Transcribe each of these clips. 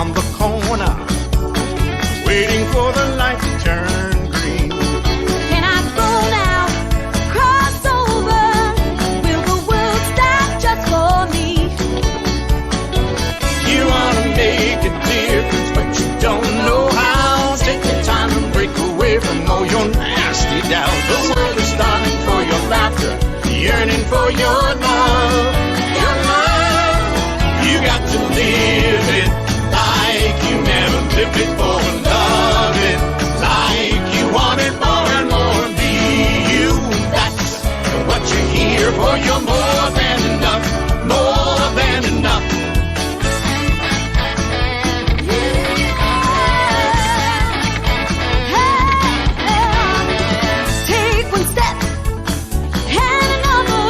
on the corner, waiting for the light to turn green. Can I go now? Cross over? Will the world stop just for me? You wanna make a difference, but you don't know how. Take the time and break away from all your nasty doubts. The world is starting for your laughter, yearning for your love. Your love, you got to live it like you never lived before. Love it like you want it more and more. Be you, that's what you're here for. You're more than enough, more than enough. Take one step and another.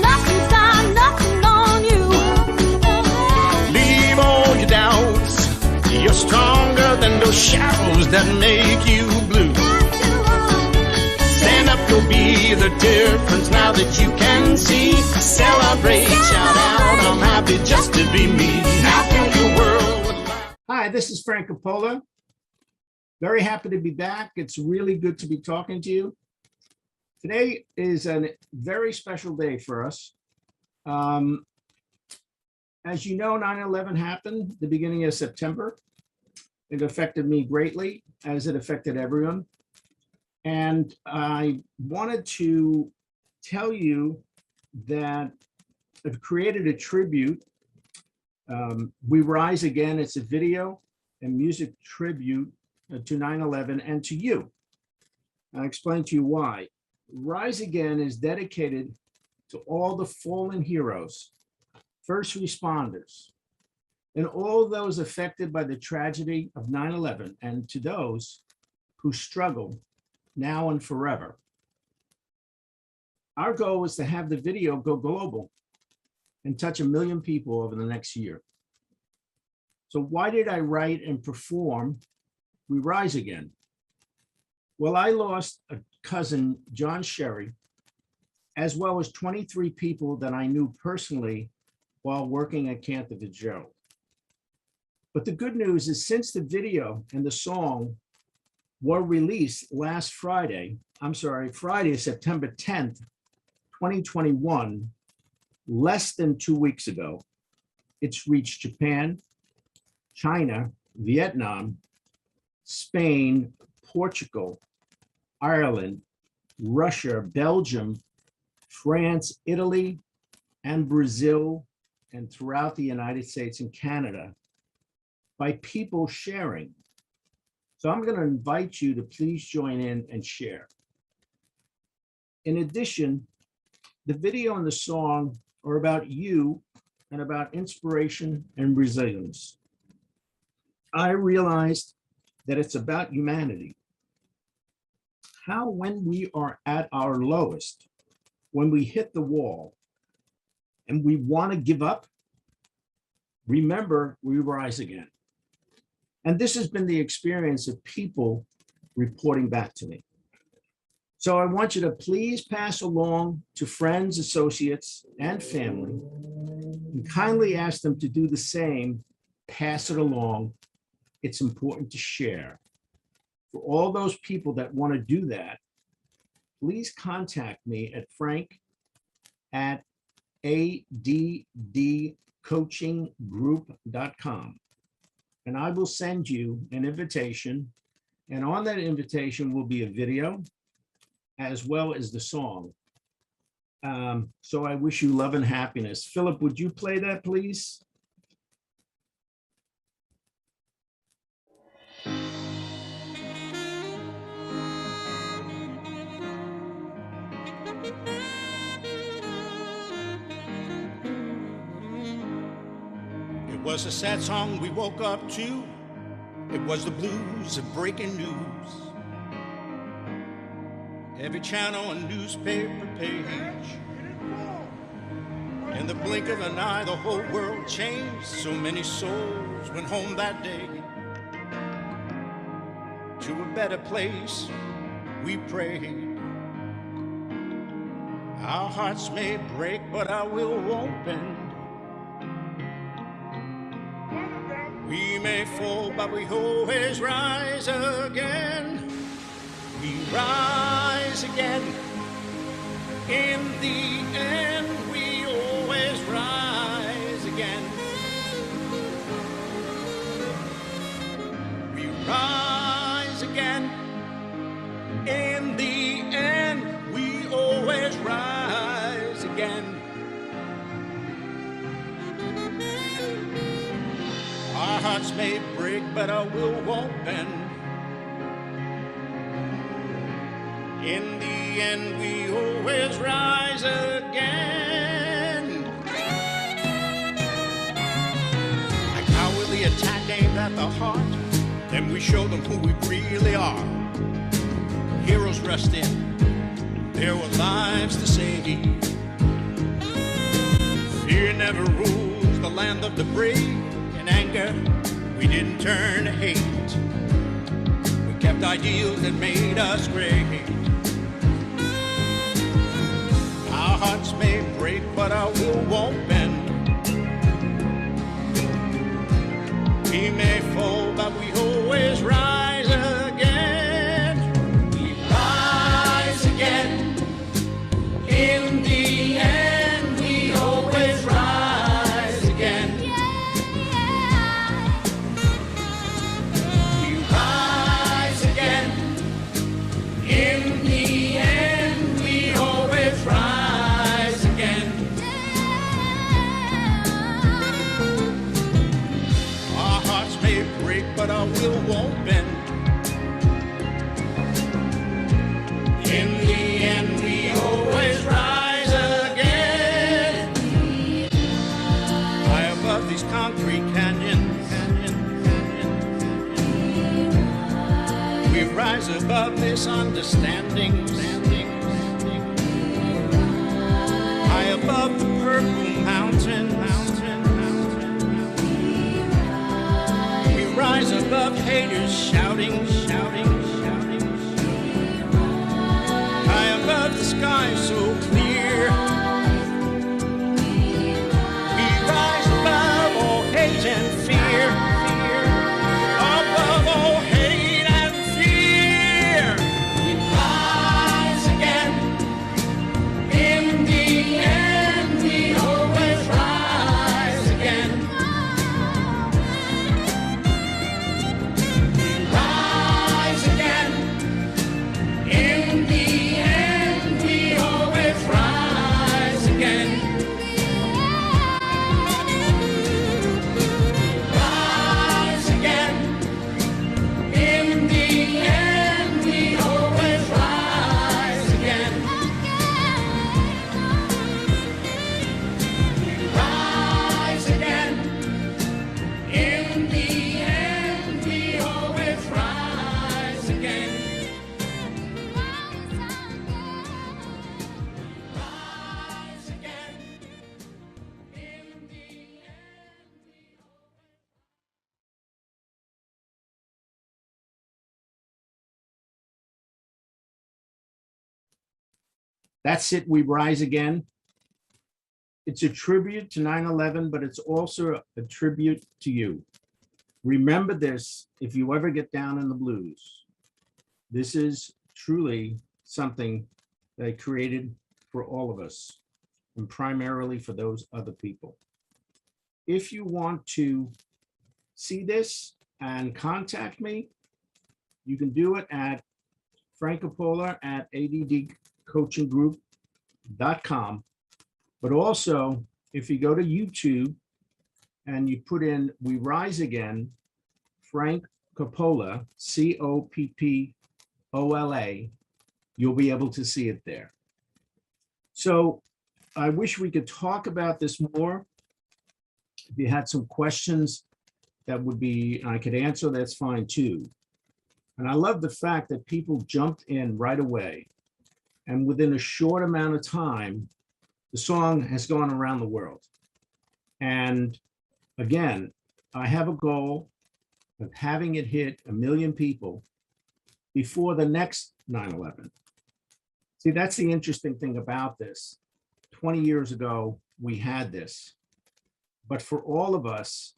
Nothing's got nothing on you. Leave all your doubts. You're stronger than those shadows that make you blue. Stand up, you'll be the difference now that you can see. Celebrate, shout out, I'm happy just to be me. Now fill your world with light. Hi, this is Frank Copolla. Very happy to be back. It's really good to be talking to you. Today is a very special day for us. As you know, 9/11 happened the beginning of September. It affected me greatly, as it affected everyone. And I wanted to tell you that I've created a tribute. We Rise Again. It's a video and music tribute to 9/11 and to you. I'll explain to you why. Rise Again is dedicated to all the fallen heroes, first responders, and all those affected by the tragedy of 9/11, and to those who struggle now and forever. Our goal is to have the video go global and touch 1 million people over the next year. So why did I write and perform We Rise Again? Well, I lost a cousin, John Sherry, as well as 23 people that I knew personally while working at Cantor Fitzgerald. But the good news is, since the video and the song were released last Friday, Friday, September 10th, 2021, less than 2 weeks ago, it's reached Japan, China, Vietnam, Spain, Portugal, Ireland, Russia, Belgium, France, Italy, and Brazil, and throughout the United States and Canada, by people sharing. So I'm going to invite you to please join in and share. In addition, the video and the song are about you and about inspiration and resilience. I realized that it's about humanity. How, when we are at our lowest, when we hit the wall and we want to give up, remember, we rise again. And this has been the experience of people reporting back to me. So I want you to please pass along to friends, associates, and family, and kindly ask them to do the same. Pass it along. It's important to share. For all those people that want to do that, please contact me at frank@addcoachinggroup.com. And I will send you an invitation. And on that invitation will be a video as well as the song. So I wish you love and happiness. Philip, would you play that, please? It was a sad song we woke up to. It was the blues of breaking news. Every channel and newspaper page. In the blink of an eye, the whole world changed. So many souls went home that day to a better place. We prayed. Our hearts may break, but our will won't bend. We may fall, but we always rise again. We rise again. In the end, we always rise again. We rise again. In the end, we always rise again. Our hearts may break, but our will won't bend. In the end, we always rise again. A cowardly attack aimed at the heart, then we show them who we really are. Heroes rushed in, there were lives to save. Fear never rules the land of the brave. In anger, we didn't turn to hate. We kept ideals that made us great. Our hearts may break, but our will won't bend. We may fall, but we always rise again. We rise again. In the end, we always rise again. We rise again. In the end, we always rise again. Our hearts may break, but our will won't bend. In the end, we always rise again. High above these concrete canyons, we rise above misunderstandings. High above the purple mountain. We rise above haters shouting. High above the sky so clear. We rise above all hate and fear. Above all hate and fear. We rise again. In the end, we always rise again. We rise again. In the end, we always rise again. Rise again. In the end, we always rise again. Rise again. In the end, we always rise again. Rise again. In the end. That's it. We rise again. It's a tribute to 9/11, but it's also a tribute to you. Remember this if you ever get down in the blues. This is truly something that I created for all of us, and primarily for those other people. If you want to see this and contact me, you can do it at Frank Copolla at addcoachinggroup.com. But also, if you go to YouTube and you put in We Rise Again, Frank Copolla, Coppola, you'll be able to see it there. So I wish we could talk about this more. If you had some questions that would be, I could answer, that's fine too. And I love the fact that people jumped in right away. And within a short amount of time, the song has gone around the world. And again, I have a goal of having it hit 1 million people before the next 9/11. See, that's the interesting thing about this. 20 years ago, we had this. But for all of us,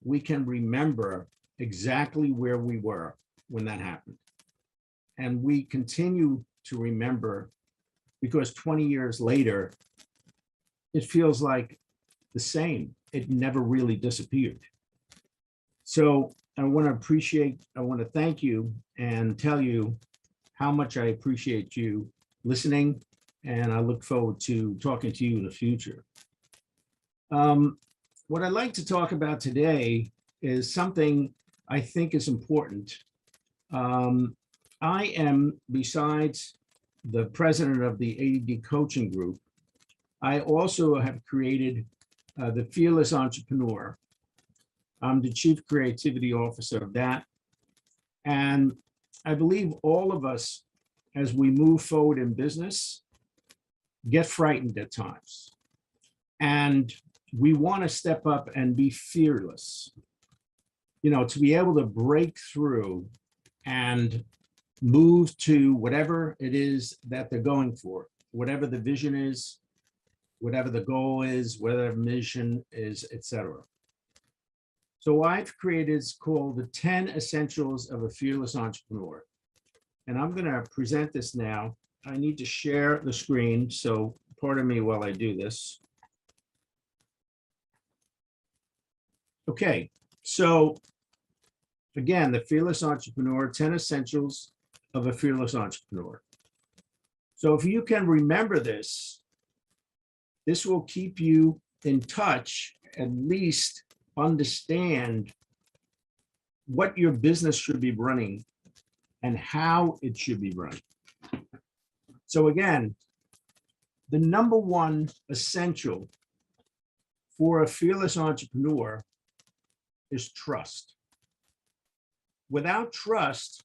we can remember exactly where we were when that happened. And we continue to remember because 20 years later, it feels like the same. It never really disappeared. So I want to thank you and tell you how much I appreciate you listening, and I look forward to talking to you in the future. What I'd like to talk about today is something I think is important. I am, besides the president of the ADD coaching group, I also have created the Fearless Entrepreneur. I'm the chief creativity officer of that. And I believe all of us, as we move forward in business, get frightened at times. And we want to step up and be fearless, to be able to break through and move to whatever it is that they're going for, whatever the vision is, whatever the goal is, whatever the mission is, etc. So I've created, it's called the 10 Essentials of a Fearless Entrepreneur. And I'm going to present this now. I need to share the screen, so pardon me while I do this. Okay, so again, the Fearless Entrepreneur, 10 Essentials of a Fearless Entrepreneur. So if you can remember this, this will keep you in touch, at least understand what your business should be running and how it should be run. So again, the number one essential for a fearless entrepreneur is trust. Without trust,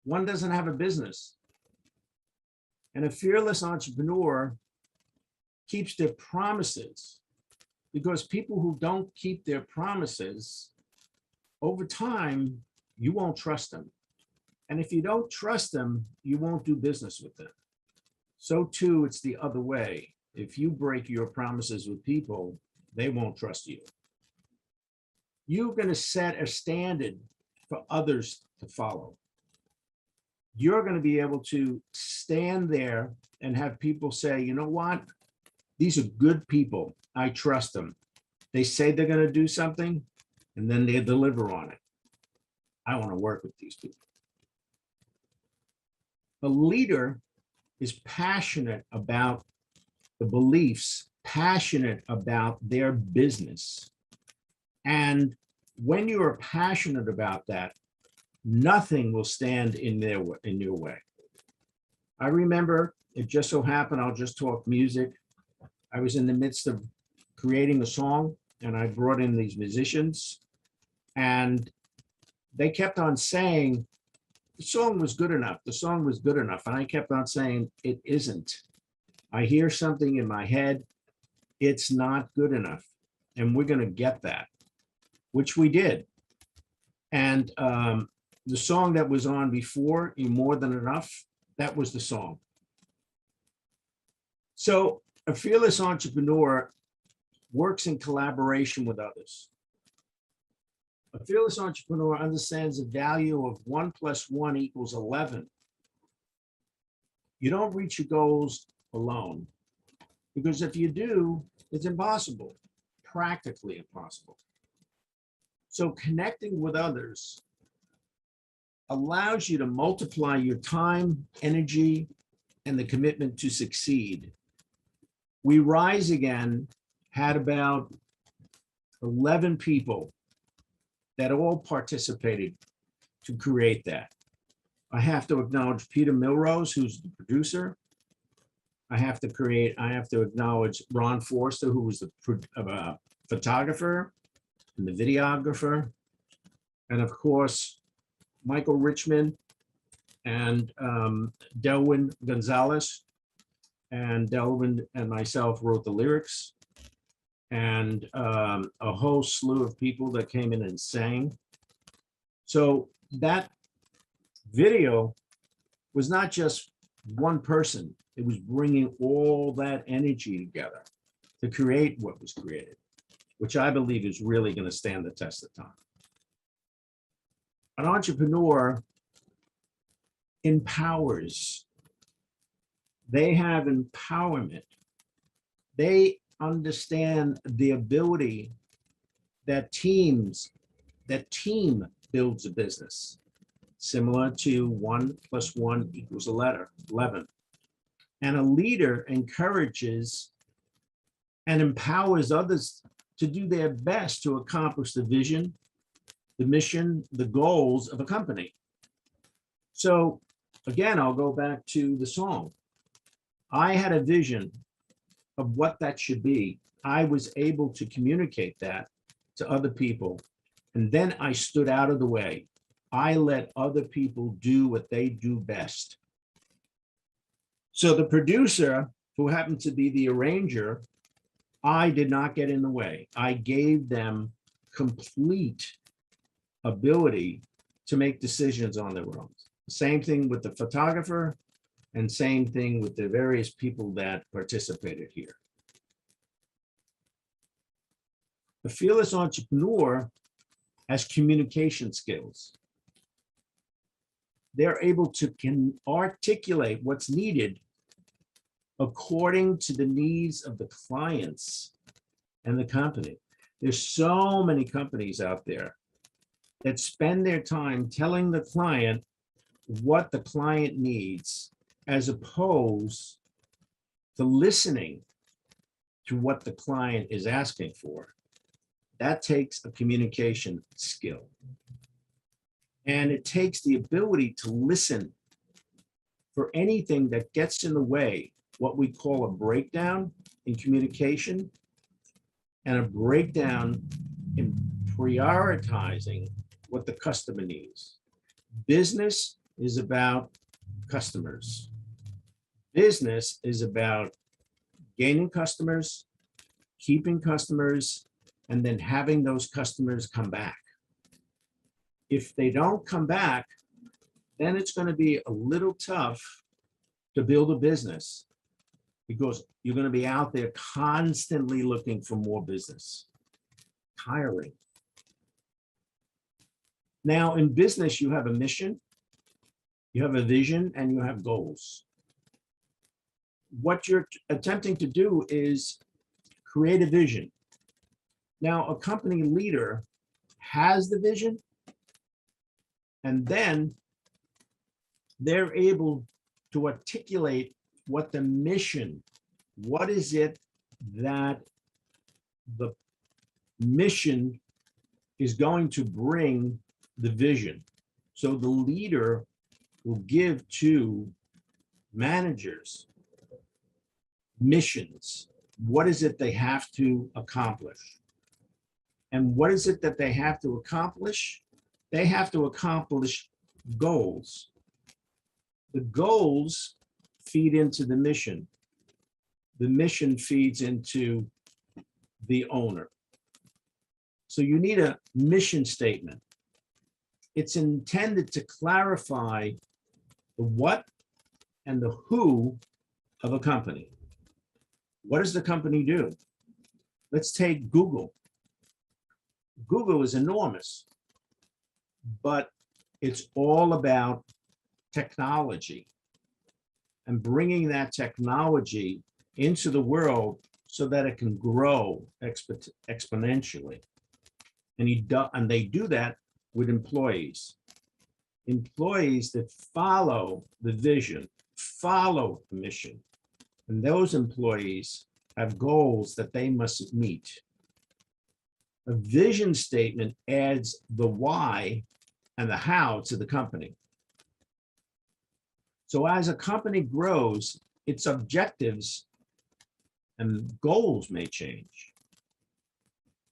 one doesn't have a business. And a fearless entrepreneur keeps their promises, because people who don't keep their promises, over time, you won't trust them. And if you don't trust them, you won't do business with them. So too, it's the other way. If you break your promises with people, they won't trust you. You're going to set a standard for others to follow. You're going to be able to stand there and have people say, you know what? These are good people. I trust them. They say they're going to do something, and then they deliver on it. I want to work with these people. A leader is passionate about the beliefs, passionate about their business. And when you are passionate about that, nothing will stand in your way. I remember, it just so happened, I'll just talk music. I was in the midst of creating a song, and I brought in these musicians, and they kept on saying, the song was good enough. The song was good enough. And I kept on saying, it isn't. I hear something in my head. It's not good enough. And we're going to get that, which we did. And the song that was on before, You More Than Enough, that was the song. So a fearless entrepreneur works in collaboration with others. A fearless entrepreneur understands the value of 1 + 1 = 11. You don't reach your goals alone, because if you do, it's impossible, practically impossible. So connecting with others allows you to multiply your time, energy, and the commitment to succeed. We Rise Again had about 11 people that all participated to create that. I have to acknowledge Peter Milrose, who's the producer. I have to acknowledge Ron Forster, who was the photographer and the videographer. And of course, Michael Richmond and Delwyn Gonzalez. And Delwyn and myself wrote the lyrics. And a whole slew of people that came in and sang. So that video was not just one person. It was bringing all that energy together to create what was created. which I believe is really going to stand the test of time. An entrepreneur empowers. They have empowerment. They understand the ability that team builds a business, similar to 1 + 1 = 11. And a leader encourages and empowers others to do their best to accomplish the vision, the mission, the goals of a company. So again, I'll go back to the song. I had a vision of what that should be. I was able to communicate that to other people. And then I stood out of the way. I let other people do what they do best. So the producer, who happened to be the arranger, I did not get in the way. I gave them complete ability to make decisions on their own. Same thing with the photographer, and same thing with the various people that participated here. The fearless entrepreneur has communication skills. They're able to articulate what's needed according to the needs of the clients and the company. There's so many companies out there that spend their time telling the client what the client needs, as opposed to listening to what the client is asking for. That takes a communication skill. And it takes the ability to listen for anything that gets in the way, what we call a breakdown in communication and a breakdown in prioritizing what the customer needs. Business is about customers. Business is about gaining customers, keeping customers, and then having those customers come back. If they don't come back, then it's going to be a little tough to build a business, because you're going to be out there constantly looking for more business. Tiring. Now, in business, you have a mission, you have a vision, and you have goals. What you're attempting to do is create a vision. Now, a company leader has the vision, and then they're able to articulate what the mission, what is it that the mission is going to bring the vision. So the leader will give to managers missions. What is it they have to accomplish? And what is it that they have to accomplish? They have to accomplish goals. The goals feed into the mission. The mission feeds into the owner. So you need a mission statement. It's intended to clarify the what and the who of a company. What does the company do? Let's take Google. Google is enormous, but it's all about technology and bringing that technology into the world so that it can grow exponentially. And they do that with employees. Employees that follow the vision, follow the mission. And those employees have goals that they must meet. A vision statement adds the why and the how to the company. So as a company grows, its objectives and goals may change.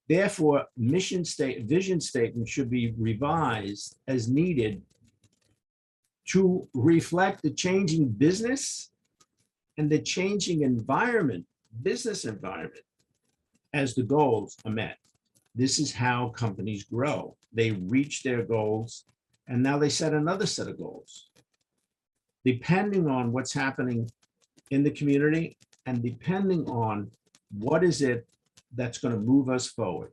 Therefore, vision statement should be revised as needed to reflect the changing business and the changing environment, business environment, as the goals are met. This is how companies grow. They reach their goals, and now they set another set of goals. Depending on what's happening in the community and depending on what is it that's going to move us forward.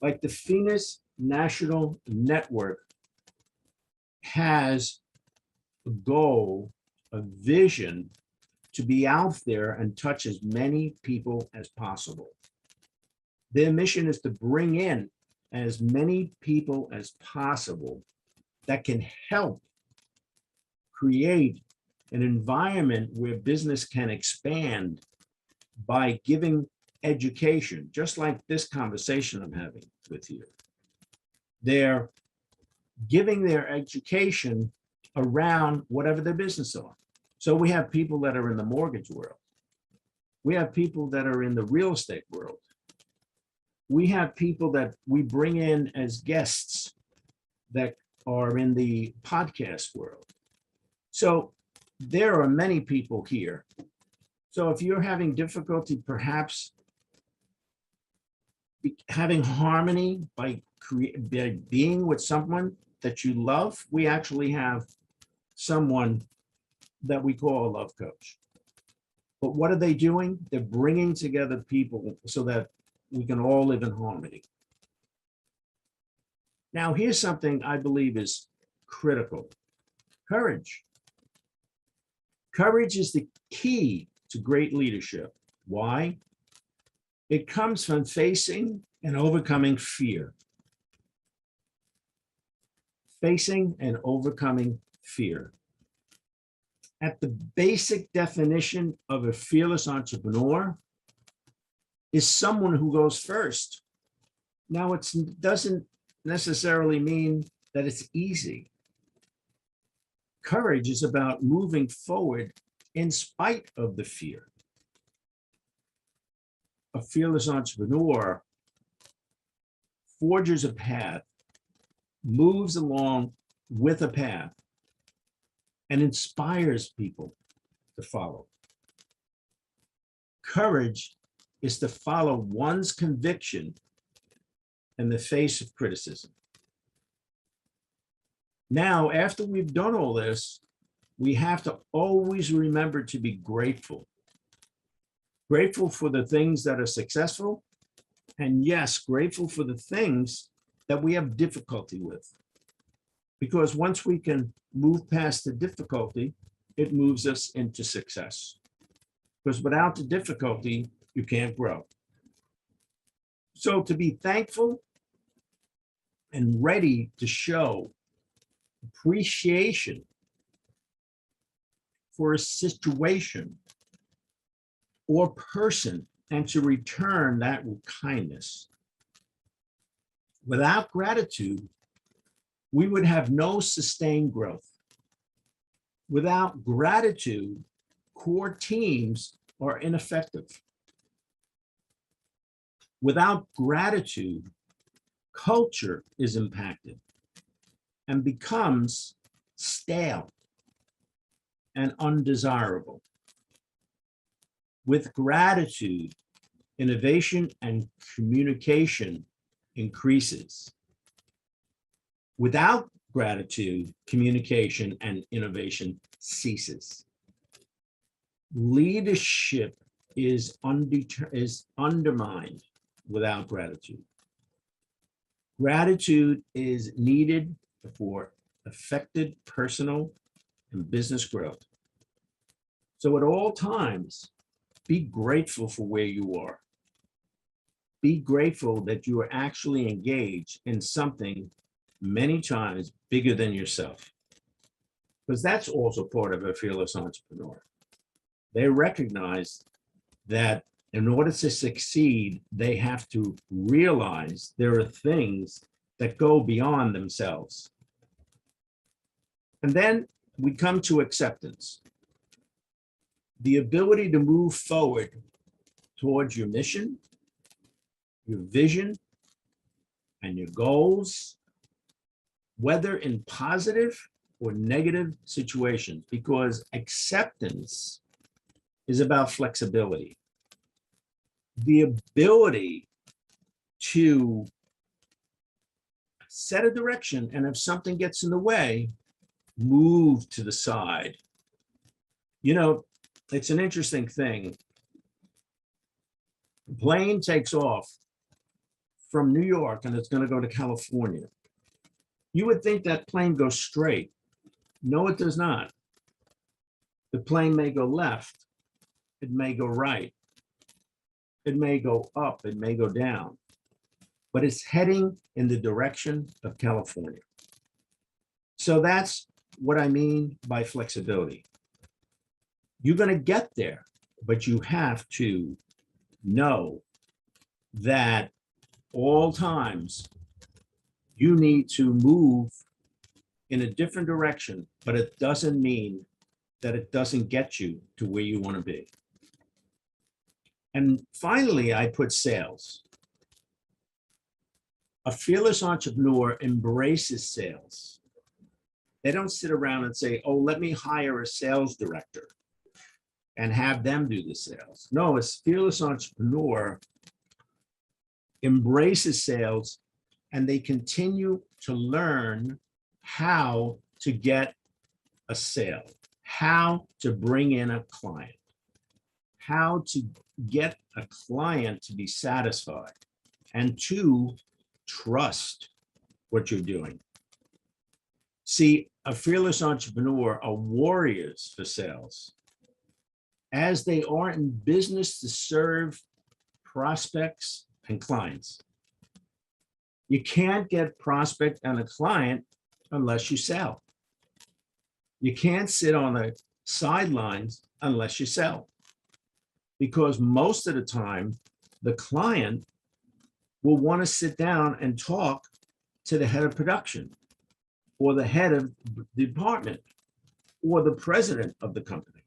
Like the Phoenix National Network has a goal, a vision to be out there and touch as many people as possible. Their mission is to bring in as many people as possible that can help create an environment where business can expand by giving education, just like this conversation I'm having with you. They're giving their education around whatever their business are. So we have people that are in the mortgage world. We have people that are in the real estate world. We have people that we bring in as guests that are in the podcast world. So there are many people here. So if you're having difficulty, perhaps having harmony by being with someone that you love, we actually have someone that we call a love coach. But what are they doing? They're bringing together people so that we can all live in harmony. Now, here's something I believe is critical. Courage. Courage is the key to great leadership. Why? It comes from facing and overcoming fear. Facing and overcoming fear. At the basic definition of a fearless entrepreneur is someone who goes first. Now, it doesn't necessarily mean that it's easy. Courage is about moving forward in spite of the fear. A fearless entrepreneur forges a path, moves along with a path, and inspires people to follow. Courage is to follow one's conviction in the face of criticism. Now, after we've done all this, we have to always remember to be grateful. Grateful for the things that are successful, and yes, grateful for the things that we have difficulty with. Because once we can move past the difficulty, it moves us into success. Because without the difficulty, you can't grow. So to be thankful and ready to show appreciation for a situation or person and to return that with kindness. Without gratitude, we would have no sustained growth. Without gratitude, core teams are ineffective. Without gratitude, culture is impacted and becomes stale and undesirable. With gratitude, innovation and communication increases. Without gratitude, communication and innovation ceases. Leadership is undermined without gratitude. Gratitude is needed for effective personal and business growth. So at all times, be grateful for where you are. Be grateful that you are actually engaged in something many times bigger than yourself. Because that's also part of a fearless entrepreneur. They recognize that in order to succeed, they have to realize there are things that go beyond themselves. And then we come to acceptance. The ability to move forward towards your mission, your vision, and your goals, whether in positive or negative situations, because acceptance is about flexibility. The ability to set a direction, and if something gets in the way, move to the side. You know, it's an interesting thing. The plane takes off from New York and it's going to go to California. You would think that plane goes straight. No, it does not. The plane may go left. It may go right. It may go up. It may go down. But it's heading in the direction of California. So that's what I mean by flexibility. You're going to get there, but you have to know that all times you need to move in a different direction, but it doesn't mean that it doesn't get you to where you want to be. And finally, I put sales. A fearless entrepreneur embraces sales. They don't sit around and say, oh, let me hire a sales director and have them do the sales. No, a fearless entrepreneur embraces sales and they continue to learn how to get a sale, how to bring in a client, how to get a client to be satisfied and to trust what you're doing. See, a fearless entrepreneur are warriors for sales, as they are in business to serve prospects and clients. You can't get prospect and a client unless you sell. You can't sit on the sidelines unless you sell. Because most of the time, the client will want to sit down and talk to the head of production or the head of the department or the president of the company.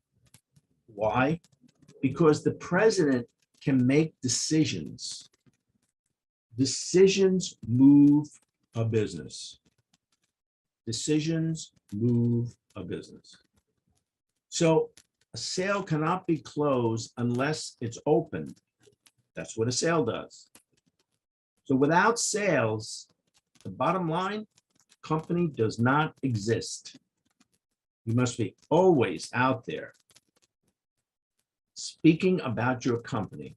Why? Because the president can make decisions. Decisions move a business. Decisions move a business. So a sale cannot be closed unless it's open. That's what a sale does. So without sales, the bottom line, company does not exist. You must be always out there speaking about your company,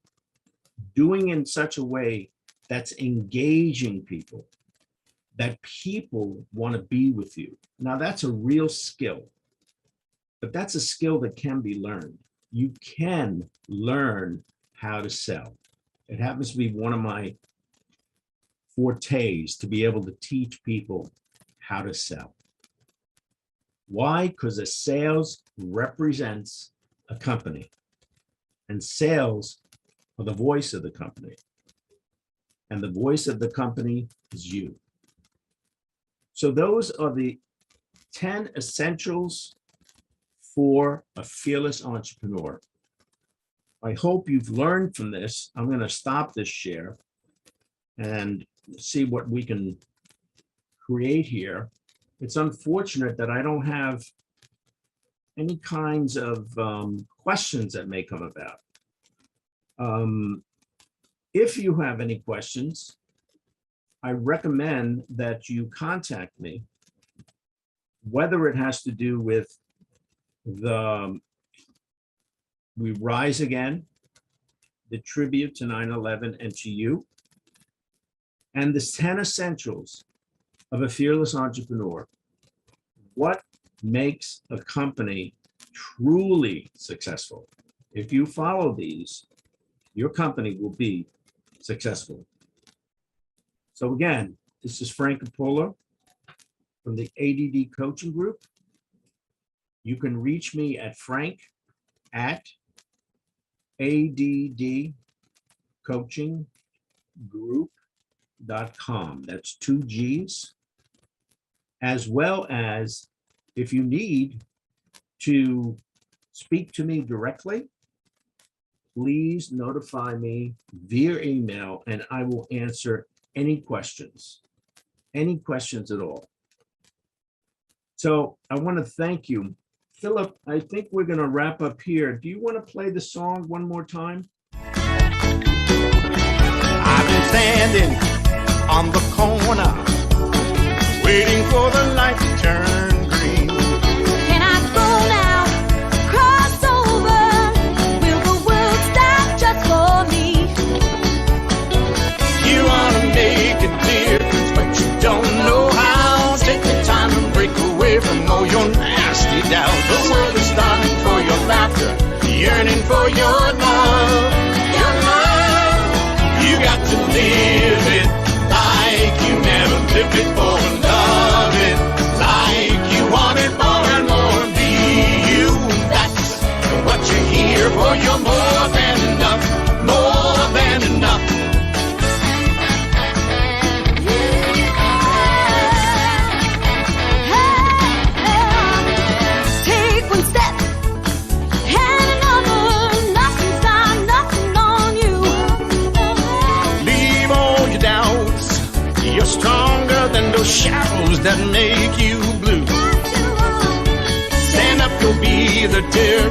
doing in such a way that's engaging people, that people want to be with you. Now that's a real skill, but that's a skill that can be learned. You can learn how to sell. It happens to be one of my fortes, to be able to teach people how to sell. Why? Because a sales represents a company, and sales are the voice of the company, and the voice of the company is you. So those are the 10 essentials for a fearless entrepreneur. I hope you've learned from this. I'm going to stop this share and see what we can create here. It's unfortunate that I don't have any kinds of questions that may come about. If you have any questions, I recommend that you contact me, whether it has to do with the We Rise Again, the tribute to 9/11 and to you, and the 10 essentials of a fearless entrepreneur. What makes a company truly successful? If you follow these, your company will be successful. So again, this is Frank Copolla from the ADD Coaching Group. You can reach me at frank@addcoachinggroup.com. That's 2 G's. As well as if you need to speak to me directly, please notify me via email and I will answer any questions at all. So I want to thank you. Philip, I think we're going to wrap up here. Do you want to play the song one more time? I've been standing on the corner, waiting for the light to turn green. Can I go now? Cross over. Will the world stop just for me? from all your nasty doubt. The world is starving for your laughter, yearning for your love. Your love, you got to live it like you never lived before. Love it like you want it more and more. Be you, that's what you're here for. You're more than enough, more than enough. Take one step and another. Nothing's done, nothing on you. Leave all your doubts. You're stronger than those shadows that make you blue. Stand up, you'll be the